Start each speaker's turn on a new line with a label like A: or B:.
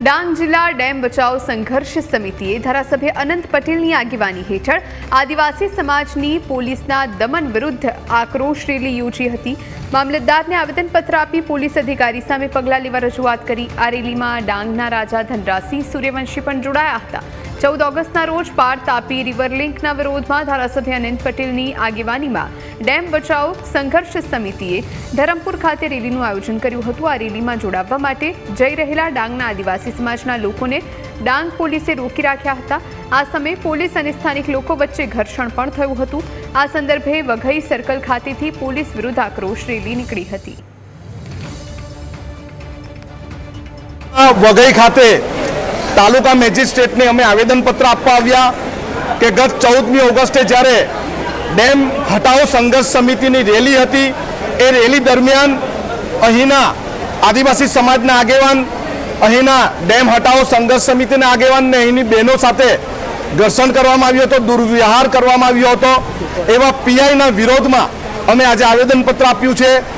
A: ડાંગ જિલ્લા ડેમ બચાવ સંઘર્ષ સમિતિએ ધારાસભ્ય અનંત પટેલની આગેવાની હેઠળ આદિવાસી સમાજની પોલીસના દમન વિરુદ્ધ આક્રોશ રેલી યોજી હતી। મામલતદારને આવેદનપત્ર આપી પોલીસ અધિકારી સામે પગલાં લેવા રજૂઆત કરી। આ રેલીમાં ડાંગના રાજા ધનરાજસિંહ સૂર્યવંશી પણ જોડાયા હતા। 14 ઓગસ્ટના રોજ પાર તાપી રિવર લિંકના વિરોધમાં ધારાસભ્ય અનંત પટેલની આગેવાનીમાં ડેમ બચાવ સંઘર્ષ સમિતિએ ધરમપુર ખાતે રેલીનું આયોજન કર્યું હતું। આ રેલીમાં જોડાવા માટે જઈ રહેલા ડાંગના આદિવાસી સમાજના લોકોને ડાંગ પોલીસે રોકી રાખ્યા હતા। આ સમયે પોલીસ અને સ્થાનિક લોકો વચ્ચે ઘર્ષણ પણ થયું હતું। આ સંદર્ભે વઘઈ સર્કલ ખાતેથી પોલીસ વિરુદ્ધ આક્રોશ રેલી નીકળી હતી।
B: વઘઈ ખાતે તાલુકા મેજિસ્ટ્રેટને અમે આવેદનપત્ર આપવા આવ્યા કે ગત 14મી ઓગસ્ટે જ્યારે ડેમ હટાવો સંઘર્ષ સમિતિની રેલી હતી, એ રેલી દરમિયાન અહીંના આદિવાસી સમાજના આગેવાન, અહીંના ડેમ હટાવો સંઘર્ષ સમિતિના આગેવાનને અહીંની બહેનો સાથે ઘર્ષણ કરવામાં આવ્યું હતું, દુર્વ્યવહાર કરવામાં આવ્યો હતો। એવા પીઆઈના વિરોધમાં અમે આજે આવેદનપત્ર આપ્યું છે।